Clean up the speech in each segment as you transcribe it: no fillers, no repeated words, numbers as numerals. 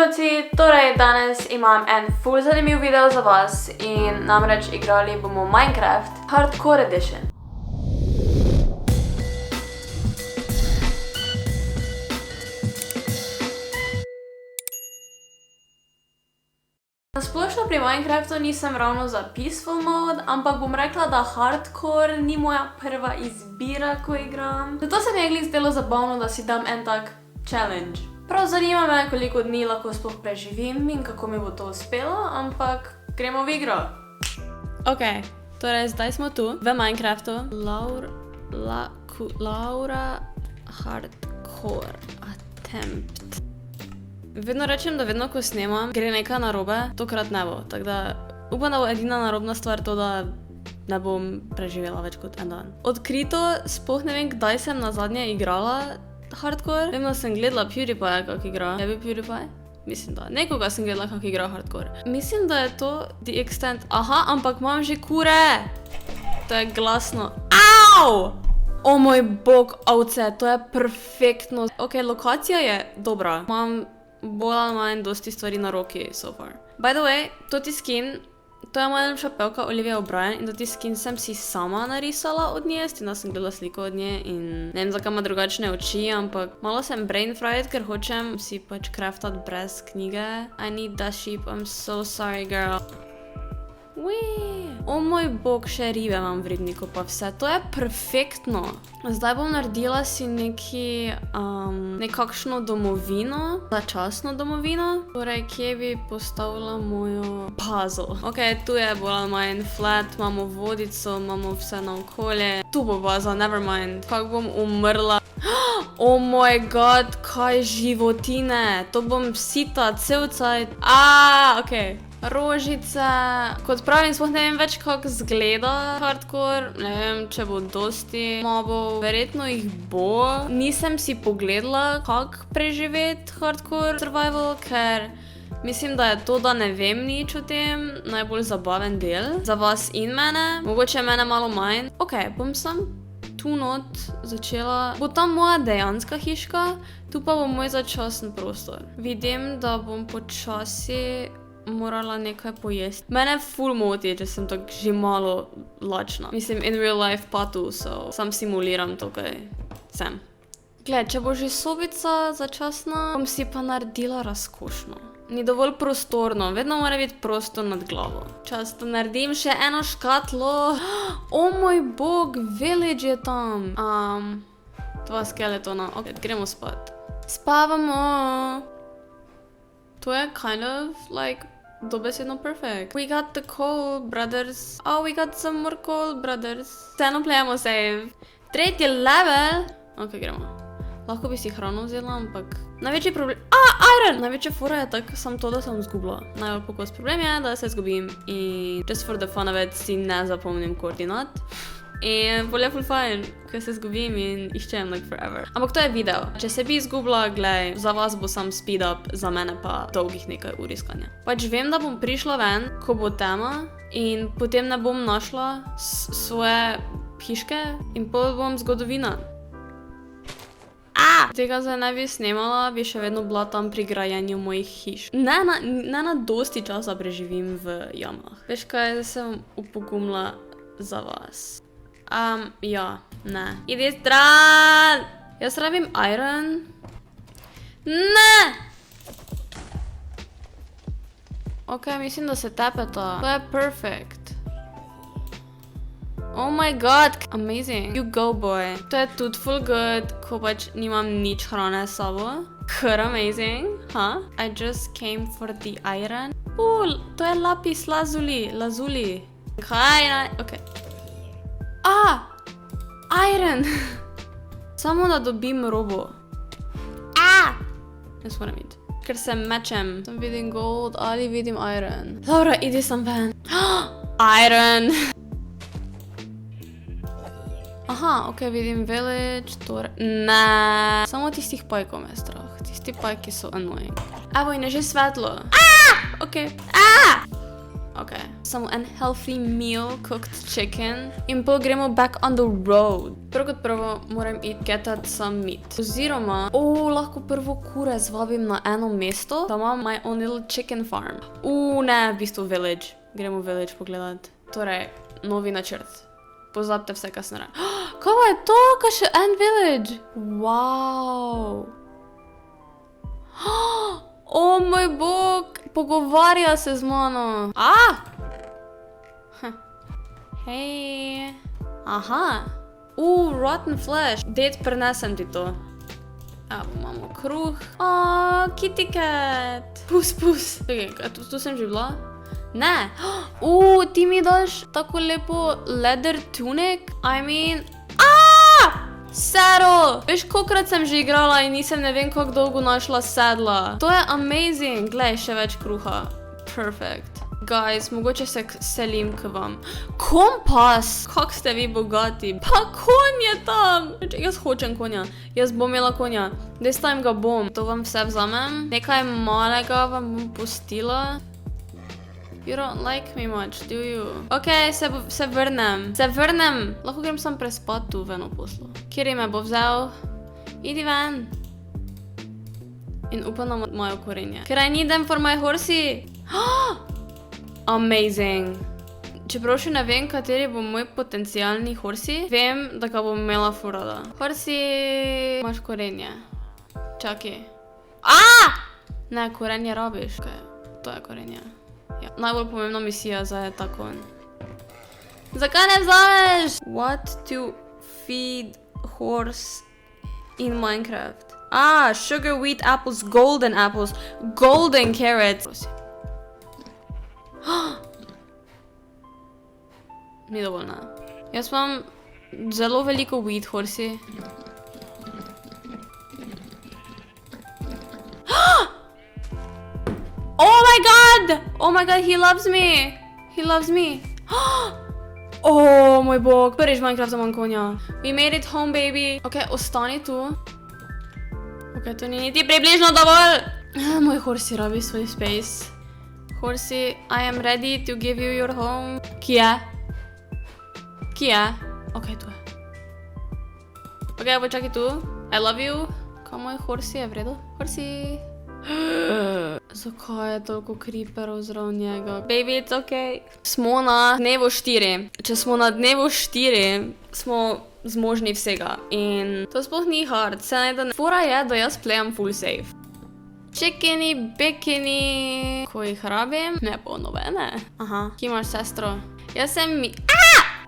Čudoci, torej danes imam en ful zanimiv video za vas in namreč igrali bomo Minecraft Hardcore Edition. Nasplošno pri Minecraftu nisem ravno za peaceful mode, ampak bom rekla, da hardcore ni moja prva izbira, ko igram. Zato se mi je glih zdelo zabavno, da si dam en tak challenge. Prav zanima me, koliko dni lahko sploh preživim in kako mi bo to uspelo, ampak gremo v igro. Ok, torej zdaj smo tu, v Minecraftu. Laura Hardcore Attempt. Vedno rečem, da vedno, ko snemam, gre nekaj narobe, tokrat ne bo. Tako da upam, da bo edina narobna stvar to, da ne bom preživela več kot en dan. Odkrito, sploh ne vem, kdaj sem nazadnje igrala hardcore. Vem, da sem gledala PewDiePie, kako igra. Je bil PewDiePie? Mislim, da. Nekoga sem gledala, kako igra hardcore. Mislim, da je to The Extent. Aha, ampak imam že kure! To je glasno. Au! O moj bog, ovce, to je perfektno. Ok, lokacija je dobra. Imam bolj ali manj dosti stvari na roki so far. By the way, toti skin, to je moja najljubša pevka Olivia O'Brien in toti skin sem si sama narisala od nje, s tem, da sem gledala sliko od nje in ne vem, zakaj ima drugačne oči, ampak malo sem brain fried, ker hočem si pač craftat brez knjige. I need that sheep, I'm so sorry girl. O moj bog, še ribe imam v ribniku pa vse, to je perfektno. Zdaj bom naredila si nekakšno domovino, začasno domovino. Torej, kje bi postavila mojo puzzle? Ok, tu je bolj ali manj flat, imamo vodico, imamo vse na okolje. Tu bo baza, never mind. Kako bom umrla? Oh my god, kaj životine, to bom sita cel cajt. Ok. Rožice. Kot pravim, sploh ne vem več, kako zgleda hardcore. Ne vem, če bo dosti mobov. Verjetno jih bo. Nisem si pogledala, kako preživeti hardcore survival, ker mislim, da je to, da ne vem nič o tem, najbolj zabaven del. Za vas in mene. Mogoče mene malo manj. Ok, bom sam tu not začela. Bo tam moja dejanska hiška, tu pa bo moj začasen prostor. Vidim, da bom počasi morala nekaj pojesti. Mene ful moti, če sem tako že malo lačna. Mislim, in real life pa tu, so sam simuliram tukaj. Sem. Gled, če bo že sobica začasna, bom si pa naredila razkošno. Ni dovolj prostorno, vedno mora biti prostor nad glavo. Čas, da naredim še eno škatlo. O moj bog, village je tam. Dva skeletona. Ok, gremo spat. Spavamo. To je kind of like dobesedno perfect. We got the coal, brothers. Oh, we got some more coal, brothers. Vseeno playamo save. 3. level. Ok, gremo. Lahko bi si hrano vzela, ampak največji problem... Iron! Največja fora je tak, sam to, da sem zgubila. Najbolj pokos problem je, da se zgubim in just for the fun of it si ne zapomnim koordinat. In bolje ful fajn, ko se zgubim in iščem like forever. Ampak to je video. Če se bi izgubila, glej, za vas bo sam speed up, za mene pa dolgih nekaj ur iskanja. Pač vem, da bom prišla ven, ko bo tema in potem ne bom našla svoje hiške in potem bom zgodovina. Tega zdaj ne bi snemala, bi še vedno bila tam pri grajenju mojih hiš. Ne na dosti časa preživim v jamah. Veš kaj, sem upogumila za vas. Ja, ne. Idi stran! Jaz rabim iron. Ne! Ok, mislim, da se tepeta. To je perfect. Oh my god, amazing. You go, boy. To je tudi full good, ko pač nimam nič hrane s sabo. Kar amazing, huh? I just came for the iron. To je lapis lazuli. Kaj? Ok. Iron! Samo da dobim robo. Jaz moram iti. Ker se mečem. Tam vidim gold ali vidim iron. Laura, idi sem ven. Iron! Aha, ok, vidim village, ne. Samo tistih pajkov me strah. Tisti pajki so annoying. Evo, in je že svetlo. Ok. Ok. samo en healthy meal, cooked chicken in pol gremo back on the road. Prvo kot prvo moram iti getat some meat. Oziroma, lahko prvo kure zvabim na eno mesto, da imam my own little chicken farm. Ne, v bistvu village. Gremo village pogledat. Torej, novi načrt. Pozabite vse kasneje. Kaj je to? Kaj še en village? Wow. O moj bog, pogovarja se z mano. Hej. Aha. Rotten flesh. Ded, prenesem ti to. Imamo kruh. Kitty cat. Pus. Tu sem že bila? Ne. Ti mi daš tako lepo leather tunic. Saddle! Veš, kolikrat sem že igrala in nisem ne vem kako dolgo našla sedla. To je amazing. Glej, še več kruha. Perfect. Guys, mogoče se selim k vam. Kompas! Kak ste vi bogati? Pa konj je tam! Jaz hočem konja. Jaz bom imela konja. Destajm ga bom. To vam vse vzamem. Nekaj malega vam bom pustila. You don't like me much, do you? Ok, se vrnem. Lahko grem sam prespat tu ven v poslu. Kjeri me bo vzel? Idi ven. In upam na mojo korenje. Ker I need them for my horsey. Amazing. Čeprav še ne vem, kateri bo moj potencialni horsey, vem, da ga bom imela furada. Horsey, imaš korenje. Čakaj. Ne, korenje rabiš. Ok, to je korenje. Najbolj pomembna misija za ta konj. Zakaj ne vzameš? What to feed horse in Minecraft? Sugar, wheat, apples, golden carrots. Ni dovoljna. Jaz imam zelo veliko wheat horsey. Oh my god, he loves me. Moj bog, prvič v Minecraftu imam konja. We made it home, baby. Ok, ostani tu. Ok, to ni niti približno dovolj. Moj horsey rabi svoj space. Horsey, I am ready to give you your home. Kje je? Ok, tu je. Ok, počakaj tu. I love you. Kaj moj horsey je vredo? Horsey. Zakaj je toliko creeperov zraven njega? Baby, it's ok. Smo na dnevu 4. Če smo na dnevu 4, smo zmožni vsega. In to sploh ni hard. Fora je, da jaz playam full safe. Chickeny, bikini. Ko jih rabim? Ne bo nobene. Kje imaš sestro?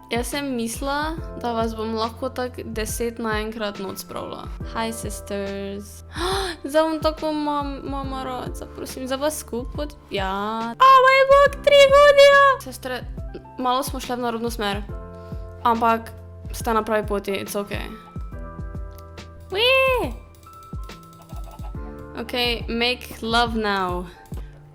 Jaz sem mislila, da vas bom lahko tak 10 naenkrat noč spravila. Hi, sisters. Zdaj bom tako mama rad, zaprosim, za vas skupaj. Ja. Moj bog, 3 godine! Sestre, malo smo šle v narodno smer. Ampak, ste na pravi poti, it's ok. Ok, make love now.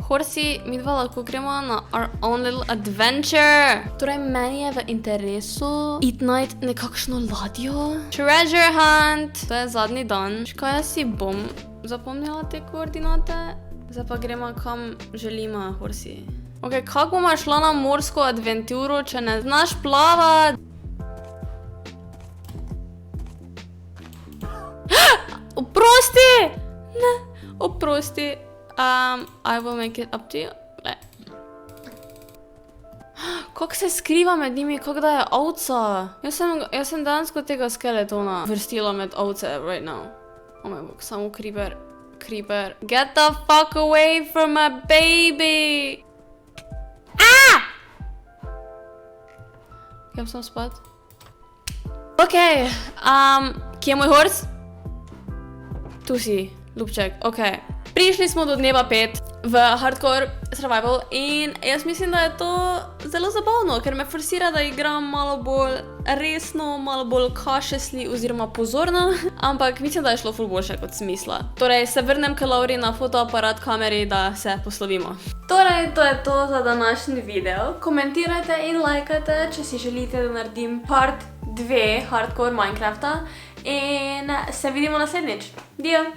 Horsey, mi dva lahko gremo na our own little adventure. Torej, meni je v interesu iti najti nekakšno ladjo. Treasure hunt. To je zadnji dan. Kaj jaz si bom zapomnila te koordinate? Zdaj pa gremo kam želimo, Horsey. Ok, kako bomo šla na morsko adventuro, če ne znaš plavati? Oprosti! Ne, oprosti. I will make it up to you. Kako se skriva med njimi, kako da je ovca? Jaz sem dansko tega skeletona vrstila med ovce right now. Oh my bog, samo creeper. Get the fuck away from my baby! Kam sem spat? Ok, kje je moj horse? Tu si, ljubček, ok. Prišli smo do dneva 5 v hardcore survival in jaz mislim, da je to zelo zabavno, ker me forsira, da igram malo bolj resno, malo bolj cautiously oziroma pozorno, ampak mislim, da je šlo ful boljše kot smisla. Torej, se vrnem k Lauri na fotoaparat kameri, da se poslovimo. Torej, to je to za današnji video. Komentirajte in lajkajte, če si želite, da naredim part 2 hardcore Minecrafta in se vidimo naslednjič. Dio!